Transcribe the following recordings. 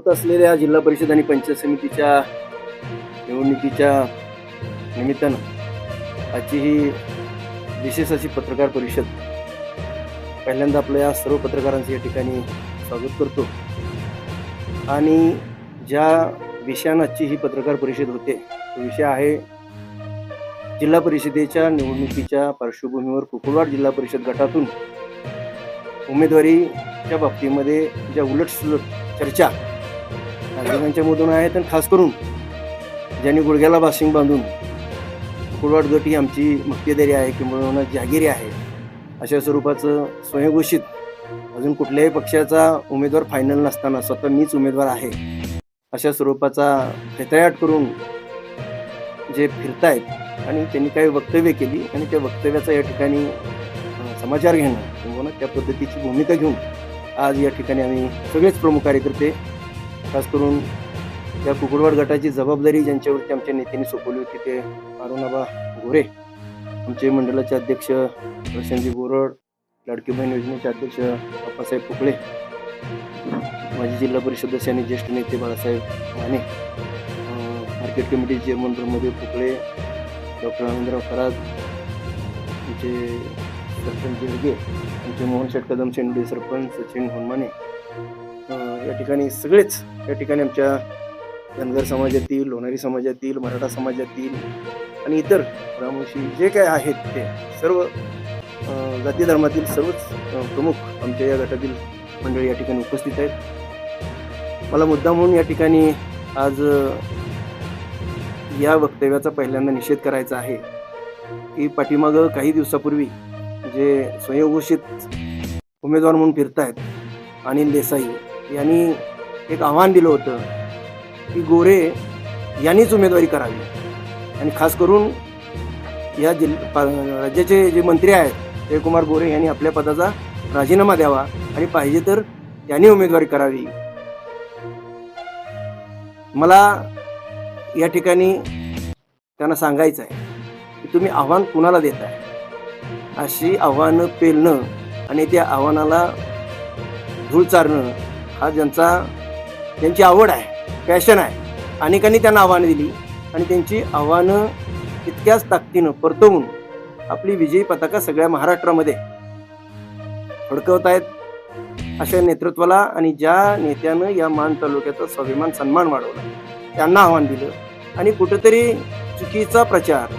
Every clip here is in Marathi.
असलेल्या जिल्हा परिषद आणि पंचायत समितीच्या निवडणुकीच्या निमित्तानं आजची ही विशेष अशी पत्रकार परिषद, पहिल्यांदा आपल्या या सर्व पत्रकारांचं या ठिकाणी स्वागत करतो. आणि ज्या विषयानं आजची ही पत्रकार परिषद होते तो विषय आहे जिल्हा परिषदेच्या निवडणुकीच्या पार्श्वभूमीवर कुकुलवाड जिल्हा परिषद गटातून उमेदवारीच्या बाबतीमध्ये ज्या उलटसुलट चर्चा नागरिकांच्या मधून आहेत, आणि खास करून ज्यांनी गुडघ्याला बाशिंग बांधून कुकुलवाड गट ही आमची मक्तेदारी आहे किंवा जहागिरी आहे अशा स्वरूपाचं स्वयंघोषित, अजून कुठल्याही पक्षाचा उमेदवार फायनल नसताना स्वतः मीच उमेदवार आहे अशा स्वरूपाचा फेटाळाट करून जे फिरतायत आणि त्यांनी काही वक्तव्य केली आणि त्या वक्तव्याचा या ठिकाणी समाचार घेणं किंवा त्या पद्धतीची भूमिका घेऊन आज या ठिकाणी आम्ही सगळेच प्रमुख कार्यकर्ते, खास करून या कुकुलवाड गटाची जबाबदारी ज्यांच्यावरती आमच्या नेत्यांनी सोपवली होती ते अरुणाबा गोरे, आमचे मंडळाचे अध्यक्ष प्रशांतजी बोरड, लाडकी बहीण योजनेचे अध्यक्ष अप्पासाहेब पुकळे, माजी जिल्हा परिषद सदस्य आणि ज्येष्ठ नेते Balasaheb Mane, market committee chairman Brahmadev Pukale, doctor Anandrao Kharat, आमचे सरपंच जळगे, आमचे मोहन शेठ कदम शेंडे सरपंच, सचिन होनमाने, या ठिकाणी सगळेच या ठिकाणी आमच्या धनगर समाजातील, लोणारी समाजातील, मराठा समाजातील आणि इतर रामोशी जे काय आहेत ते सर्व जाती धर्मातील सर्वच प्रमुख आमच्या या गटातील मंडळी या ठिकाणी उपस्थित आहेत. मला मुद्दा म्हणून या ठिकाणी आज या वक्तव्याचा पहिल्यांदा निषेध करायचा आहे की पाठीमागं काही दिवसापूर्वी जे स्वयंघोषित उमेदवार म्हणून फिरतायत अनिल देसाई यांनी एक आव्हान दिलं होतं की गोरे यांनीच उमेदवारी करावी, आणि खास करून या राज्याचे जे मंत्री आहेत जयकुमार गोरे यांनी आपल्या पदाचा राजीनामा द्यावा आणि पाहिजे तर त्यांनी उमेदवारी करावी. मला या ठिकाणी त्यांना सांगायचं आहे की तुम्ही आव्हान कुणाला देताय? अशी आव्हानं पेलणं आणि त्या आव्हानाला धूळ चारणं हा ज्यांची आवड आहे, पॅशन आहे, अनेकांनी त्यांना आव्हानं दिली आणि त्यांची आव्हानं तितक्याच ताकदीनं परतवून आपली विजयी पताका सगळ्या महाराष्ट्रामध्ये फडकवत आहेत. अशा नेतृत्वाला आणि ज्या नेत्यानं या मान तालुक्याचा स्वाभिमान सन्मान वाढवला त्यांना आव्हान दिलं आणि कुठंतरी चुकीचा प्रचार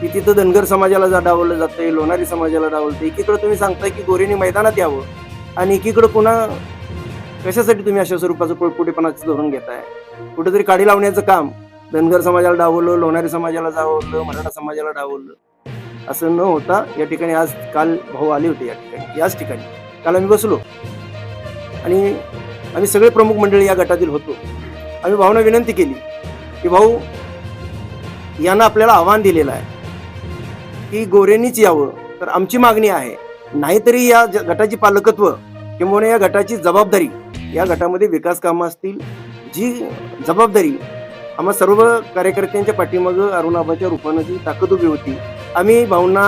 की तिथं धनगर समाजाला डावललं जातंय, लोणारी समाजाला डावलतं. एकीकडं तुम्ही सांगताय की गोरेने मैदानात यावं आणि एकीकडं पुन्हा कशासाठी तुम्ही अशा स्वरूपाचं पोटपोटेपणाचं धोरण घेताय? कुठेतरी काडी लावण्याचं काम धनगर समाजाला डावललं, लोणारी समाजाला डावललं, मराठा समाजाला डावललं असं न होता या ठिकाणी आज काल भाऊ आले होते या ठिकाणी, याच ठिकाणी काल आम्ही बसलो आणि आम्ही सगळे प्रमुख मंडळी या गटातील होतो. आम्ही भाऊंना विनंती केली की भाऊ, यांना आपल्याला आव्हान दिलेलं आहे की गोरेंनीच यावं, तर आमची मागणी आहे नाहीतरी या गटाची पालकत्व किंवा या गटाची जबाबदारी, या गटामध्ये विकास कामं असतील, जी जबाबदारी आम्हा सर्व कार्यकर्त्यांच्या पाठीमागं अरुणाबाच्या रूपानं जी ताकद उभी होती, आम्ही भाऊंना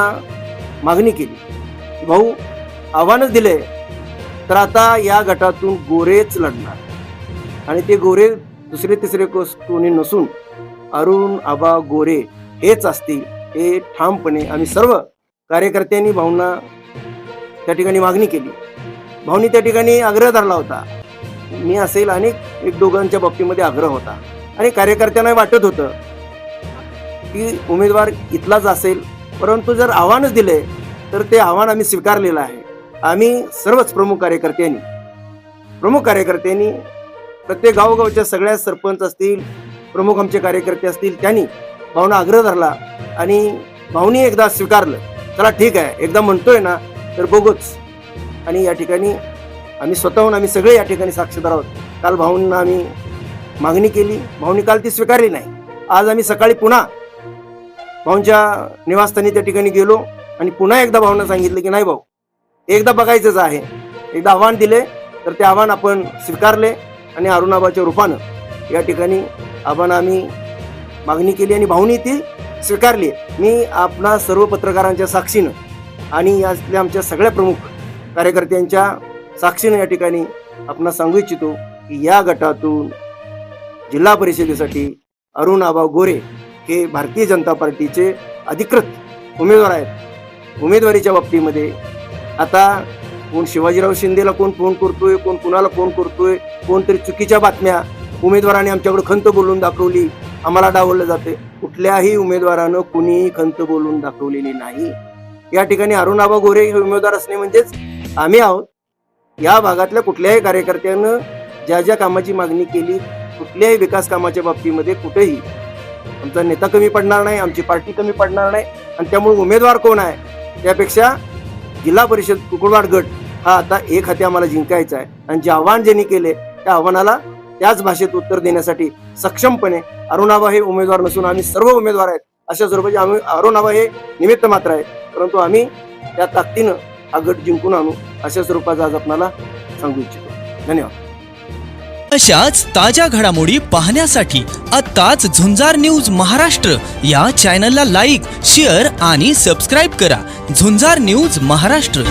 मागणी केली. भाऊ, आव्हानच दिले तर आता या गटातून गोरेच लढणार आणि ते गोरे दुसरे तिसरे कोणी नसून अरुण आबा गोरे हेच असतील, हे ठामपणे आम्ही सर्व कार्यकर्त्यांनी भाऊंना त्या ठिकाणी मागणी केली. भाऊंनी त्या ठिकाणी आग्रह धरला होता, मी असेल अनेक एक दोघांच्या बाबतीमध्ये आग्रह होता आणि कार्यकर्त्यांना वाटत होतं की उमेदवार इथलाच असेल, परंतु जर आव्हानच दिले तर ते आव्हान आम्ही स्वीकारलेलं आहे. आम्ही सर्वच प्रमुख कार्यकर्त्यांनी प्रत्येक गावोगावच्या सगळ्या सरपंच असतील, प्रमुख आमचे कार्यकर्ते असतील, त्यांनी भाऊंना आग्रह धरला आणि भाऊंनी एकदा स्वीकारलं. चला ठीक आहे, एकदा म्हणतोय ना तर बघूच. आणि या ठिकाणी आम्ही स्वतःहून आम्ही सगळे या ठिकाणी साक्षीदार आहोत. काल भाऊंना आम्ही मागणी केली, भाऊंनी काल ती स्वीकारली नाही. आज आम्ही सकाळी पुन्हा भाऊंच्या निवासस्थानी त्या ठिकाणी गेलो आणि पुन्हा एकदा भाऊंना सांगितलं की नाही भाऊ, एकदा बघायचंच आहे, एकदा आव्हान दिले तर ते आव्हान आपण स्वीकारले आणि अरुणाबाच्या रूपानं या ठिकाणी आव्हान आम्ही मागणी केली आणि भाऊंनी ती स्वीकारली. मी आपणा सर्व पत्रकारांच्या साक्षीनं आणि यातल्या आमच्या सगळ्या प्रमुख कार्यकर्त्यांच्या साक्षीनं या ठिकाणी आपण सांगू इच्छितो की या गटातून जिल्हा परिषदेसाठी अरुण आबा गोरे हे भारतीय जनता पार्टीचे अधिकृत उमेदवार आहेत. उमेदवारीच्या बाबतीमध्ये आता कोण शिवाजीराव शिंदेला कोण फोन करतोय, कोण कुणाला फोन करतोय, कोणतरी चुकीच्या बातम्या उमेदवाराने आमच्याकडे खंत बोलून दाखवली, आम्हाला डावललं जाते. कुठल्याही उमेदवारानं कुणीही खंत बोलून दाखवलेली नाही. या ठिकाणी अरुण आबा गोरे हे उमेदवार असणे म्हणजेच आम्ही आहोत. या भागातल्या कुठल्याही कार्यकर्त्यानं ज्या ज्या कामाची मागणी केली, कुठल्याही विकास कामाच्या बाबतीमध्ये कुठेही आमचा नेता कमी पडणार नाही, आमची पार्टी कमी पडणार नाही. आणि त्यामुळे उमेदवार कोण आहे त्यापेक्षा जिल्हा परिषद कुकुडवाड गट हा आता एक हाती आम्हाला जिंकायचा आहे. आणि जे आव्हान ज्यांनी केले त्या आव्हानाला त्याच भाषेत उत्तर देण्यासाठी सक्षमपणे अरुणाबा हे उमेदवार नसून आम्ही सर्व उमेदवार आहेत अशा स्वरूपाचे आम्ही अरुणाबा हे निमित्त मात्र आहे, परंतु आम्ही त्या ताकदीनं हा गट जिंकून आणू अशा स्वरूपाचा आज आपल्याला सांगू इच्छितो. धन्यवाद. अशाच ताज्या घडामोडी पाहण्यासाठी आत्ताच झुंजार न्यूज महाराष्ट्र या चॅनलला लाईक, शेअर आणि सबस्क्राईब करा. झुंजार न्यूज महाराष्ट्र.